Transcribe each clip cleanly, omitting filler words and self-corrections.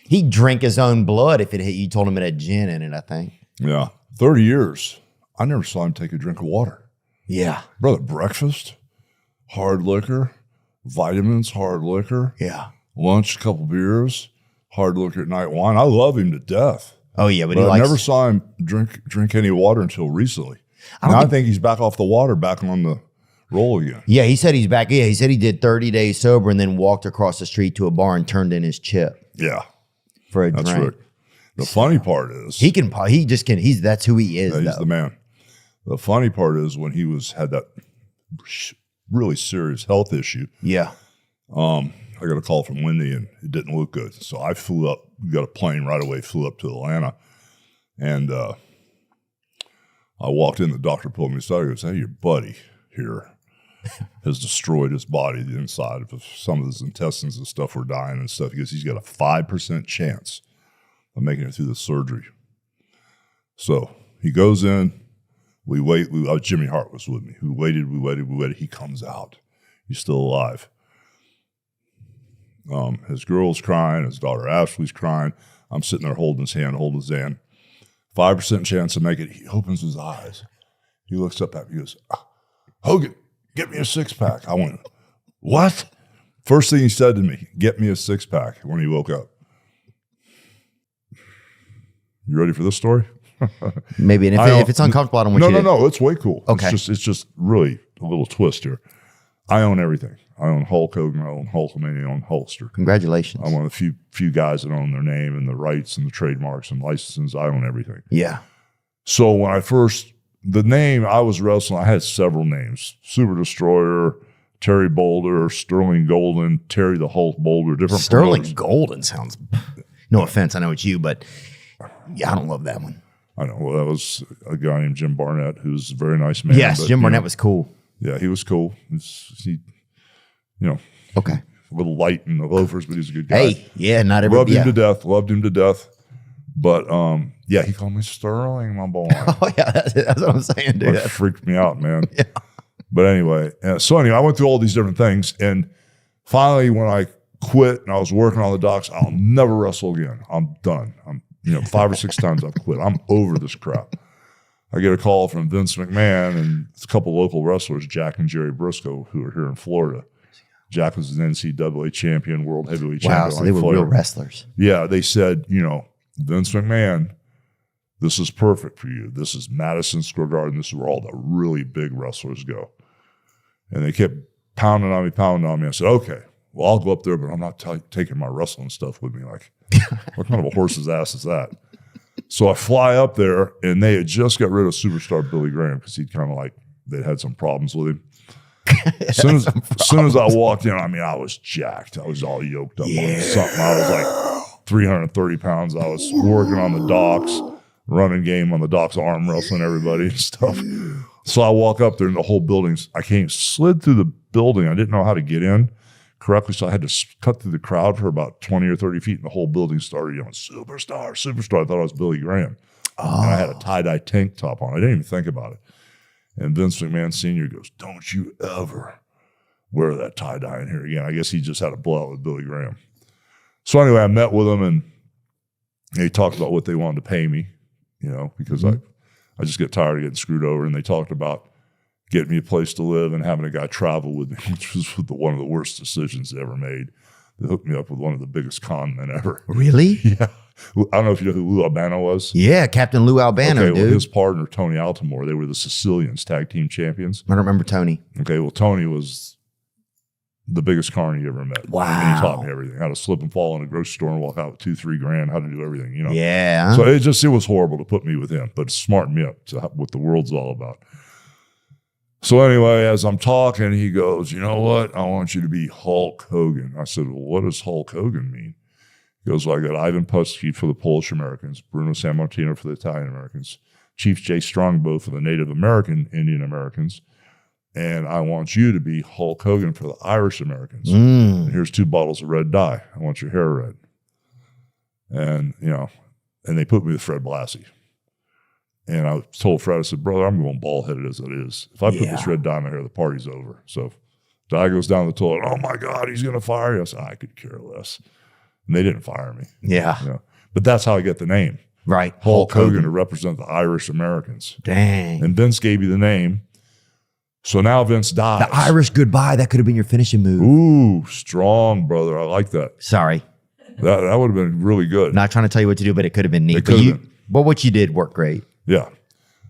He'd drink his own blood if you told him it had gin in it, I think. Yeah. 30 years. I never saw him take a drink of water. Yeah. Brother, breakfast, hard liquor, vitamins, hard liquor. Yeah. Lunch, a couple beers, hard liquor at night, wine. I love him to death. Oh, yeah. But I never saw him drink any water until recently. I think he's back off the water, back on the roll again. Yeah, he said he's back. Yeah, he said he did 30 days sober and then walked across the street to a bar and turned in his chip. Yeah. For a drink. That's right. The funny part is that's who he is. He's the man. The funny part is when he had that really serious health issue. Yeah. I got a call from Wendy and it didn't look good. So I flew up, got a plane right away, flew up to Atlanta. And I walked in, the doctor pulled me aside. He goes, "Hey, your buddy here has destroyed his body, the inside of some of his intestines and stuff were dying and stuff." He goes, "He's got a 5% chance of making it through the surgery." So he goes in, we wait. Jimmy Hart was with me. We waited. He comes out. He's still alive. His girl's crying. His daughter Ashley's crying. I'm sitting there holding his hand. 5% chance to make it. He opens his eyes. He looks up at me. He goes, "Hogan, get me a 6-pack." I went, "What?" First thing he said to me, "Get me a 6-pack" when he woke up. You ready for this story? Maybe. And if it's uncomfortable, I don't want you to. No, it's way cool. Okay. It's just really a little twist here. I own everything. I own Hulk Hogan. I own Hulkamania. I own Hulkster. Congratulations. I'm one of the few guys that own their name and the rights and the trademarks and licenses. I own everything. Yeah. So when the name I was wrestling, I had several names: Super Destroyer, Terry Boulder, Sterling Golden, Terry the Hulk Boulder, different Sterling promoters. Golden sounds, no offense, I know it's you, but yeah, I don't love that one. I know. Well, that was a guy named Jim Barnett, who's a very nice man. Yes, Jim Barnett was cool. Yeah, he was cool. Okay. A little light in the loafers, but he's a good guy. Hey, yeah, not everybody. Loved him to death. But yeah, he called me Sterling, my boy. Oh yeah, that's what I'm saying, dude. That freaked me out, man. Yeah. But anyway, I went through all these different things, and finally, when I quit and I was working on the docks, I'll never wrestle again. I'm done. 5 or 6 times I've quit. I'm over this crap. I get a call from Vince McMahon and a couple local wrestlers, Jack and Jerry Briscoe, who are here in Florida. Jack was an NCAA champion, world heavyweight champion. Wow, so they were real wrestlers. Yeah, they said, Vince McMahon, this is perfect for you. This is Madison Square Garden. This is where all the really big wrestlers go. And they kept pounding on me. I said, okay, well, I'll go up there, but I'm not taking my wrestling stuff with me. Like, what kind of a horse's ass is that? So I fly up there, and they had just got rid of superstar Billy Graham because he'd kind of they'd had some problems with him. As soon as I walked in, I was jacked. I was all yoked up on something. I was like 330 pounds. I was working on the docks, running game on the docks, arm wrestling everybody and stuff. So I walk up there, and the whole building's, slid through the building. I didn't know how to get in correctly, so I had to cut through the crowd for about 20 or 30 feet, and the whole building started yelling, "Superstar, superstar." I thought I was Billy Graham. Oh. And I had a tie-dye tank top on. I didn't even think about it. And Vince McMahon Sr. goes, "Don't you ever wear that tie-dye in here again." I guess he just had a blowout with Billy Graham. So anyway, I met with him, and they talked about what they wanted to pay me, because I just get tired of getting screwed over. And they talked about getting me a place to live and having a guy travel with me, which was one of the worst decisions they ever made. They hooked me up with one of the biggest con men ever. Really? Yeah. I don't know if you know who Lou Albano was. Yeah, Captain Lou Albano, okay, dude. Well, his partner, Tony Altamore, they were the Sicilians tag team champions. I don't remember Tony. Okay, well, Tony was the biggest carny you ever met. Wow. And he taught me everything. How to slip and fall in a grocery store and walk out with $2-3 grand, how to do everything, Yeah. So it was horrible to put me with him, but it smartened me up to what the world's all about. So anyway, as I'm talking, he goes, "You know what? I want you to be Hulk Hogan." I said, "Well, what does Hulk Hogan mean?" He goes, "Well, I got Ivan Putski for the Polish Americans, Bruno Sammartino for the Italian Americans, Chief Jay Strongbow for the Native American Indian Americans, and I want you to be Hulk Hogan for the Irish Americans. And here's 2 bottles of red dye. I want your hair red." And, and they put me with Fred Blassie. And I told Fred, I said, "Brother, I'm going bald-headed as it is. If I put this red dye in my hair, the party's over." So Dye goes down the toilet. "Oh, my God, he's going to fire you." I said, "I could care less." and they didn't fire me. Yeah. You know? But that's how I get the name. Right. Hulk Hogan to represent the Irish Americans. Dang. And Vince gave you the name. So now Vince dies. The Irish goodbye, that could have been your finishing move. Ooh, strong, brother. I like that. Sorry. That would have been really good. Not trying to tell you what to do, but it could have been neat. It But what you did worked great. Yeah.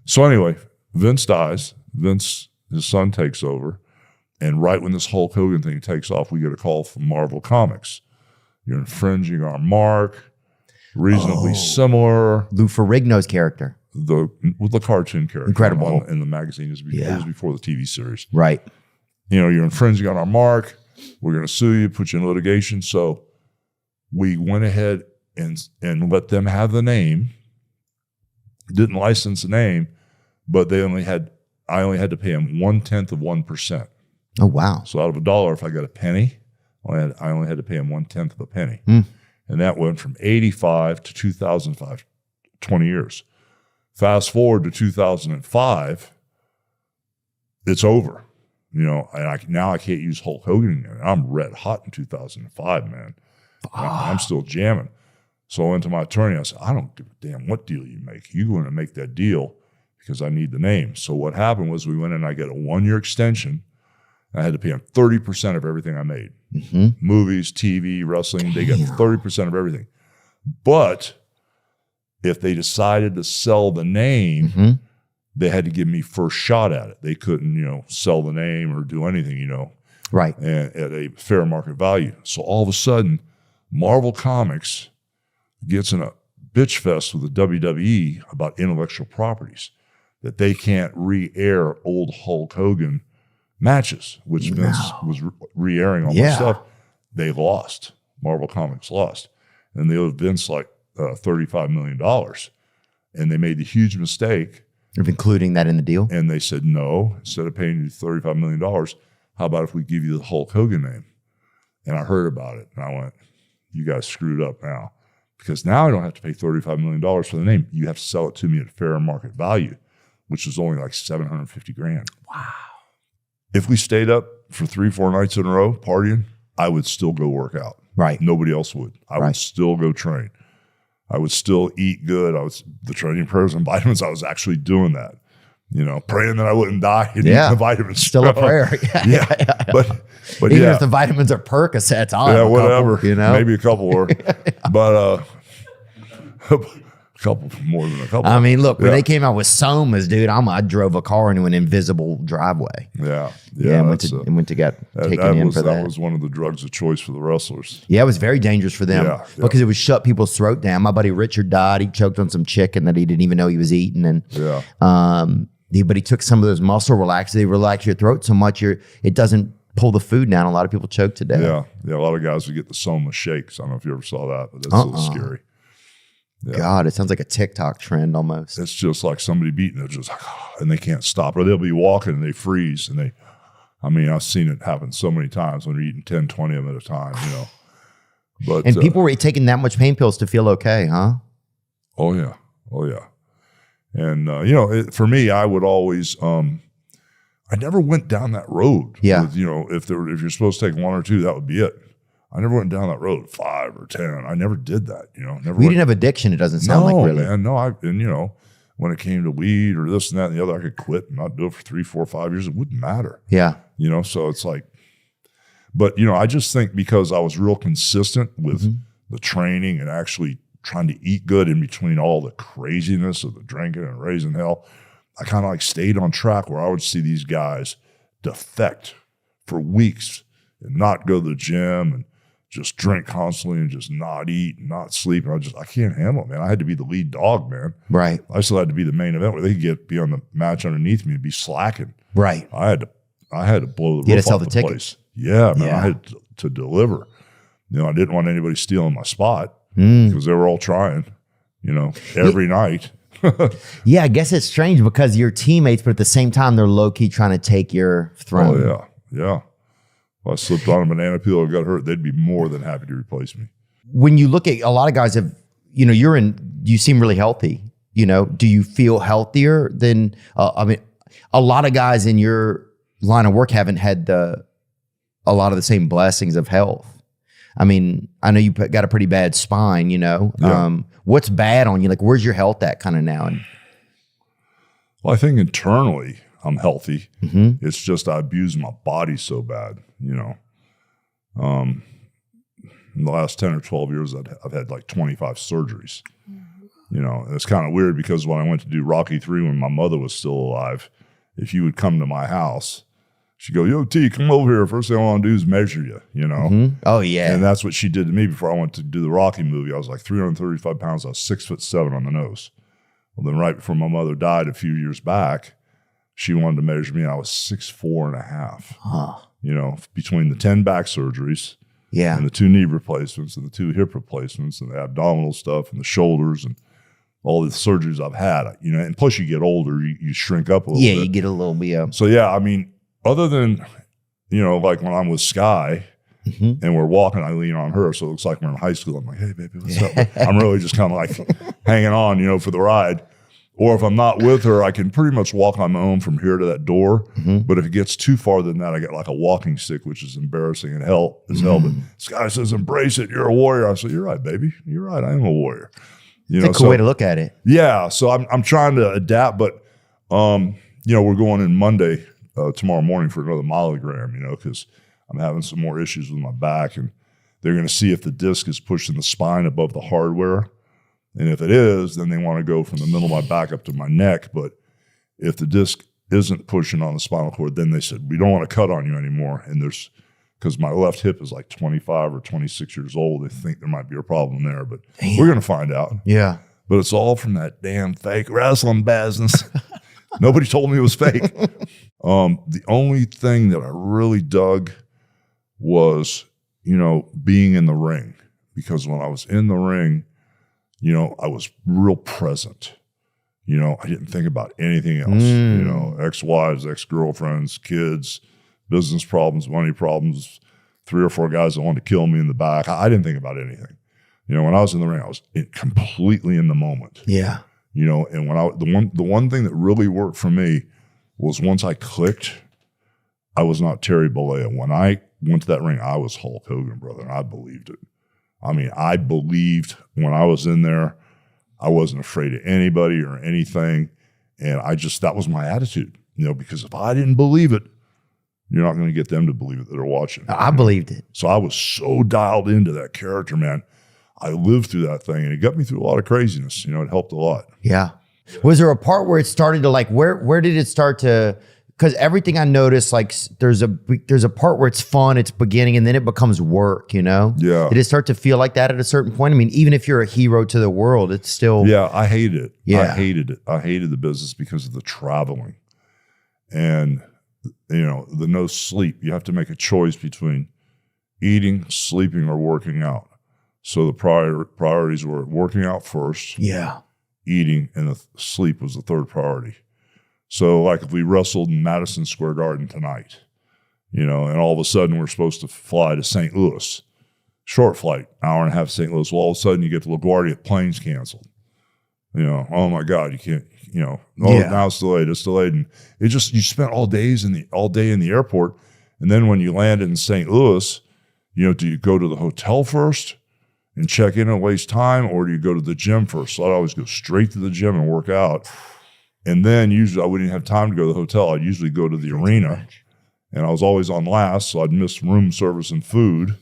So anyway, Vince dies. Vince, his son, takes over. And right when this Hulk Hogan thing takes off, we get a call from Marvel Comics. You're infringing our mark. Reasonably similar. Lou Ferrigno's character. With the cartoon character. Incredible. In the magazine. It was before the TV series. Right. You know, you're infringing on our mark. We're going to sue you, put you in litigation. So we went ahead and let them have the name. Didn't license the name, but I only had to pay them 1/10 of 1%. Oh, wow. So out of $1, if I got a penny, I only had to pay them 1/10 of a penny. And that went from 85 to 2005, 20 years. Fast forward to 2005, it's over. You know, and now I can't use Hulk Hogan again. I'm red hot in 2005, man. I'm still jamming. So I went to my attorney. I said, I don't give a damn what deal you make. You're going to make that deal because I need the name. So what happened was we went in and I got a 1-year extension. I had to pay them 30% of everything I made. Movies, TV, wrestling, they got 30% of everything. But if they decided to sell the name, they had to give me first shot at it. They couldn't, you know, sell the name or do anything, you know, right, at a fair market value. So all of a sudden, Marvel Comics gets in a bitch fest with the WWE about intellectual properties, that they can't re-air old Hulk Hogan matches, which Vince was re-airing all my stuff. They lost. Marvel Comics lost. And they owed Vince like $35 million. And they made the huge mistake of including that in the deal. And they said, no, instead of paying you $35 million, how about if we give you the Hulk Hogan name? And I heard about it. And I went, you guys screwed up now. Because now I don't have to pay $35 million for the name. You have to sell it to me at fair market value, which was only like $750,000. Wow. If we stayed up for 3-4 nights in a row partying, I would still go work out. Right. Nobody else would. I would still go train. I would still eat good. The training prayers and vitamins, I was actually doing that. You know, praying that I wouldn't die and eat the vitamins. Still a prayer. But even if the vitamins are Percocets, I'll have a whatever. Couple, you know? Maybe a couple more. But a couple more than a couple. I mean, look, when they came out with Somas, dude, I drove a car into an invisible driveway. And went to get taken in for that. That was one of the drugs of choice for the wrestlers. Yeah, it was very dangerous for them because it would shut people's throat down. My buddy Richard died. He choked on some chicken that he didn't even know he was eating. And but he took some of those muscle relaxers. They relax your throat so much it doesn't pull the food down. A lot of people choke to death. Yeah. A lot of guys would get the Soma shakes. I don't know if you ever saw that, but that's a little scary. Yeah. God, it sounds like a TikTok trend almost. It's just like somebody beating it, just and they can't stop. Or they'll be walking and they freeze. And I've seen it happen so many times when they're eating 10, 20 of them at a time, you know. But people were taking that much pain pills to feel okay, huh? Oh, yeah. And, you know, for me, I would always, I never went down that road. Yeah. With, you know, if you're supposed to take 1 or 2, that would be it. I never went down that road, 5 or 10. I never did that, you know. You didn't have addiction, it doesn't sound like really. Man, no, and you know, when it came to weed or this and that and the other, I could quit and not do it for 3, 4, 5 years. It wouldn't matter. Yeah. You know, so it's like, but, you know, I just think because I was real consistent with the training and actually trying to eat good in between all the craziness of the drinking and raising hell, I kind of like stayed on track where I would see these guys defect for weeks and not go to the gym and just drink constantly and just not eat and not sleep. And I can't handle it, man. I had to be the lead dog, man. Right. I still had to be the main event where they could be on the match underneath me and be slacking. Right. I had to blow the roof off the place. Yeah, man. I had to deliver. You know, I didn't want anybody stealing my spot because they were all trying, you know, every night. Yeah, I guess it's strange because you're teammates, but at the same time, they're low-key trying to take your throne. Oh, yeah. If I slipped on a banana peel or got hurt, they'd be more than happy to replace me. When you look at a lot of guys you seem really healthy. You know, do you feel healthier than, a lot of guys in your line of work haven't had a lot of the same blessings of health. I mean, I know you got a pretty bad spine, you know. Yeah. What's bad on you? Like, where's your health at kind of now? Well, I think internally I'm healthy. It's just I abuse my body so bad, you know. In the last 10 or 12 years, I've had like 25 surgeries. You know, and it's kind of weird because when I went to do Rocky 3 when my mother was still alive, if you would come to my house, she'd go, "Yo, T, come over here. First thing I want to do is measure you," you know? Oh, yeah. And that's what she did to me before I went to do the Rocky movie. I was like 335 pounds. I was 6'7" on the nose. Well, then right before my mother died a few years back, she wanted to measure me, and I was 6'4.5". You know, between the 10 back surgeries, and the 2 knee replacements and the 2 hip replacements and the abdominal stuff and the shoulders and all the surgeries I've had, you know, and plus you get older, you shrink up a little bit. Yeah, you get a little bit. So yeah, I mean, other than, you know, like when I'm with Sky and we're walking, I lean on her, so it looks like we're in high school. I'm like, "Hey, baby, what's up?" But I'm really just kind of like hanging on, you know, for the ride. Or if I'm not with her, I can pretty much walk on my own from here to that door. But if it gets too far than that, I get like a walking stick, which is embarrassing and hell as hell. But Sky says, "Embrace it. You're a warrior." I said, "You're right, baby. You're right. I am a warrior." You know, it's a cool way to look at it. Yeah. So I'm trying to adapt, but you know, we're going in Monday, tomorrow morning for another myelogram, you know, because I'm having some more issues with my back, and they're going to see if the disc is pushing the spine above the hardware. And if it is, then they want to go from the middle of my back up to my neck. But if the disc isn't pushing on the spinal cord, then they said, "We don't want to cut on you anymore." And because my left hip is like 25 or 26 years old, they think there might be a problem there. But we're going to find out. Yeah. But it's all from that damn fake wrestling business. Nobody told me it was fake. The only thing that I really dug was, you know, being in the ring. Because when I was in the ring, you know, I was real present. You know, I didn't think about anything else. You know, ex-wives, ex-girlfriends, kids, business problems, money problems, 3 or 4 guys that wanted to kill me in the back. I didn't think about anything. You know, when I was in the ring, I was completely in the moment. Yeah. You know, and when the one thing that really worked for me was once I clicked, I was not Terry Bollea. When I went to that ring, I was Hulk Hogan, brother, and I believed it. I mean, I believed when I was in there, I wasn't afraid of anybody or anything. And that was my attitude, you know, because if I didn't believe it, you're not going to get them to believe it that are watching. I believed it. So I was so dialed into that character, man. I lived through that thing, and it got me through a lot of craziness. You know, it helped a lot. Yeah. Was there a part where it started to like, where did it start to, because everything I noticed, like there's a part where it's fun, it's beginning, and then it becomes work, you know? Yeah. Did it start to feel like that at a certain point? I mean, even if you're a hero to the world, it's still. Yeah, I hated it. Yeah. I hated it. I hated the business because of the traveling. And, you know, the no sleep. You have to make a choice between eating, sleeping, or working out. So the priorities were working out first. Yeah. Eating, and the sleep was the third priority. So like if we wrestled in Madison Square Garden tonight, you know, and all of a sudden we're supposed to fly to St. Louis, short flight, hour and a half to St. Louis. Well, all of a sudden you get to LaGuardia, plane's canceled. You know, oh my God, you can't, you know, now it's delayed, And it just, you spent all day in the airport. And then when you landed in St. Louis, you know, do you go to the hotel first and check in and waste time, or do you go to the gym first? So I'd always go straight to the gym and work out. And then usually I wouldn't have time to go to the hotel. I'd usually go to the arena, and I was always on last, so I'd miss room service and food.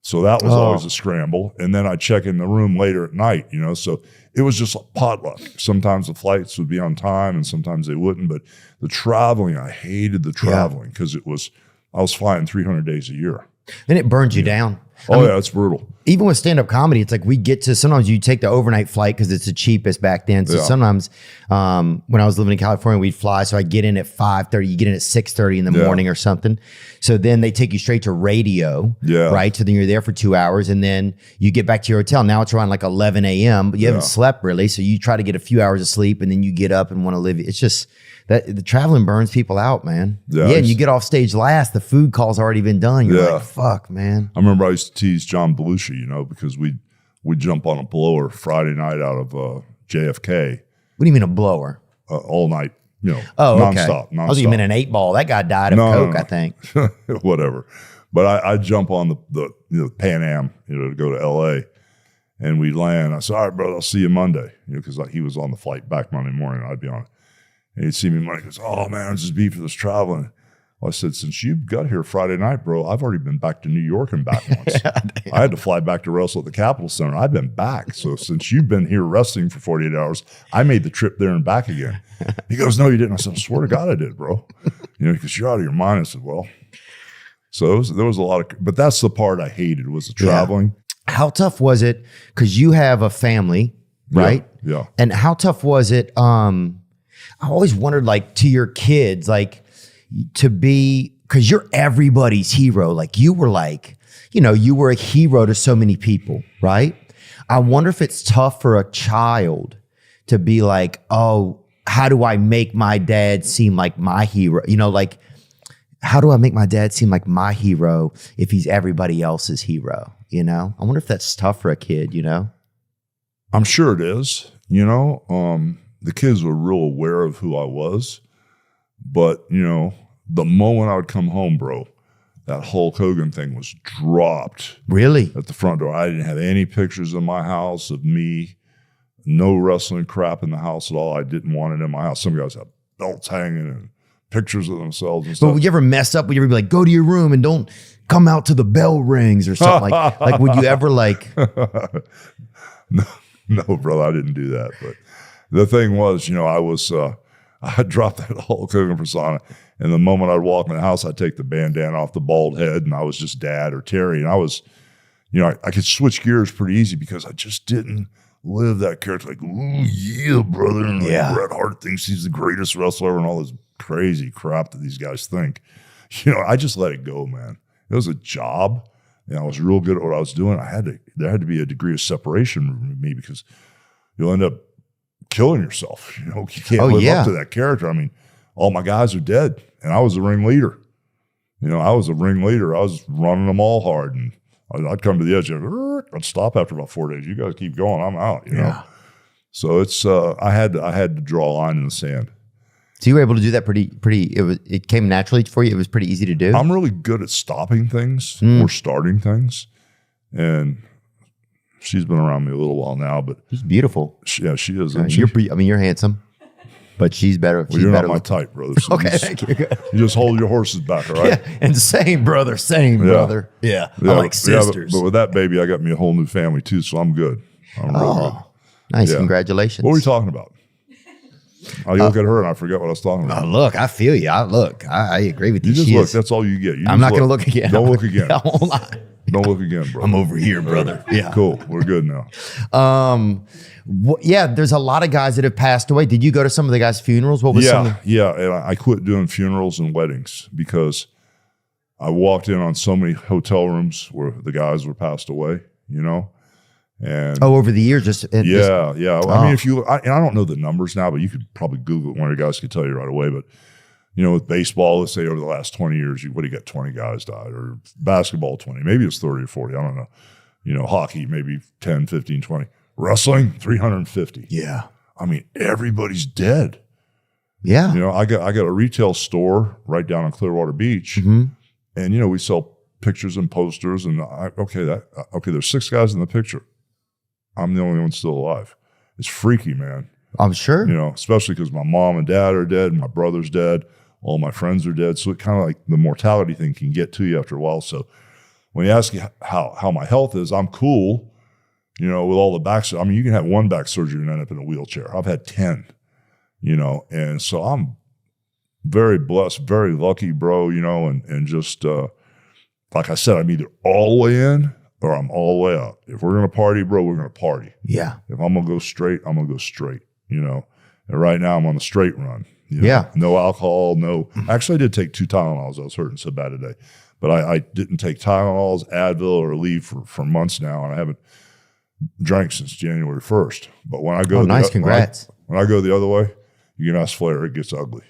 So that was always a scramble. And then I'd check in the room later at night, you know. So it was just like potluck. Sometimes the flights would be on time and sometimes they wouldn't. But the traveling, I hated the traveling because I was flying 300 days a year. And it burns you down. I mean, it's brutal. Even with stand-up comedy, it's like we get to, sometimes you take the overnight flight because it's the cheapest back then. So sometimes when I was living in California, we'd fly. So I get in at 5:30, you get in at 6:30 in the morning or something. So then they take you straight to radio, right? So then you're there for 2 hours, and then you get back to your hotel. Now it's around like 11 a.m., but you haven't slept really. So you try to get a few hours of sleep, and then you get up and want to live. It's just that the traveling burns people out, man. Yeah, and you get off stage last, the food call's already been done. You're like, fuck, man. I remember I used to tease John Belushi, you know, because we'd jump on a blower Friday night out of JFK. What do you mean a blower? All night, you know, nonstop. Nonstop. I was even an 8-ball. That guy died of coke, I think. Whatever. But I jump on the Pan Am, to go to LA, and we land. I said, all right, brother, I'll see you Monday, because he was on the flight back Monday morning. I'd be on it. And he'd see me Monday. He goes, oh man, I'm just beat for this traveling. Well, I said, since you got here Friday night, bro, I've already been back to New York and back once. I had to fly back to wrestle at the Capitol Center. I've been back. So since you've been here wrestling for 48 hours, I made the trip there and back again. He goes, no, you didn't. I said, I swear to God I did, bro. Because you're out of your mind. I said, well, so there was a lot of, but that's the part I hated was the traveling. Yeah. How tough was it? Because you have a family, right? Yeah. And how tough was it? I always wondered, like, to your kids, like, to be, because you're everybody's hero. Like, you were like, you were a hero to so many people, right? I wonder if it's tough for a child to be like, oh, how do I make my dad seem like my hero? Like, how do I make my dad seem like my hero if he's everybody else's hero? I wonder if that's tough for a kid, I'm sure it is, the kids were real aware of who I was, but the moment I would come home, bro, that Hulk Hogan thing was dropped. Really? At the front door. I didn't have any pictures in my house of me, no wrestling crap in the house at all. I didn't want it in my house. Some guys have belts hanging and pictures of themselves and stuff. But would you ever mess up? Would you ever be like, go to your room and don't come out till the bell rings or something like would you ever like? No, brother, I didn't do that. But the thing was, I dropped that Hulk Hogan persona. And the moment I'd walk in the house, I'd take the bandana off the bald head and I was just Dad or Terry. And I was, I could switch gears pretty easy because I just didn't live that character. Like, ooh, yeah, brother. And like Bret Hart thinks he's the greatest wrestler ever and all this crazy crap that these guys think. I just let it go, man. It was a job. And I was real good at what I was doing. There had to be a degree of separation from me because you'll end up killing yourself. You can't live up to that character. I mean, all my guys are dead, and I was the ring leader. I was a ring leader. I was running them all hard, and I'd come to the edge, and I'd stop after about 4 days. You guys keep going, I'm out. know. So it's I had to draw a line in the sand. So you were able to do that pretty. It came naturally for you. It was pretty easy to do. I'm really good at stopping things or starting things, and she's been around me a little while now. But she's beautiful. She is. You're handsome. But she's better. Well, you're not my type, brother. So okay, thank you. You just hold your horses back, all right? Yeah, and same, brother. Brother. Yeah, I like sisters. But with that baby, I got me a whole new family too, so I'm good. I'm real good. Nice, congratulations. What were we talking about? I look at her and I forget what I was talking about. Look, I feel you. I agree with you. You just look. That's all you get. I'm not going to look again. Don't look again. I won't lie. Don't look again, bro. I'm over here, brother. Yeah. Cool. We're good now. There's a lot of guys that have passed away. Did you go to some of the guys' funerals? What was some? Yeah. And I quit doing funerals and weddings because I walked in on so many hotel rooms where the guys were passed away, And over the years, I mean, I don't know the numbers now, but you could probably Google it. One of the guys could tell you right away. But with baseball, let's say over the last 20 years, what do you got? 20 guys died, or basketball, 20, maybe it's 30 or 40. I don't know. Hockey, maybe 10, 15, 20. Wrestling, 350. Yeah. I mean, everybody's dead. Yeah. I got a retail store right down on Clearwater Beach, and we sell pictures and posters. And there's 6 guys in the picture. I'm the only one still alive. It's freaky, man. I'm sure. Especially because my mom and dad are dead, and my brother's dead, all my friends are dead. So it kind of like the mortality thing can get to you after a while. So when you ask me how my health is, I'm cool. With all the back. I mean, you can have one back surgery and end up in a wheelchair. I've had 10. And so I'm very blessed, very lucky, bro. And just like I said, I'm either all the way in or I'm all the way out. If we're gonna party, bro, we're gonna party. Yeah. If I'm gonna go straight, I'm gonna go straight. And right now I'm on the straight run. Yeah. No alcohol, no. Actually, I did take 2 Tylenols. I was hurting so bad today, but I didn't take Tylenols, Advil, or Aleve for months now, and I haven't drank since January 1st. But when I go, congrats. When I go the other way, you can ask Flair. It gets ugly.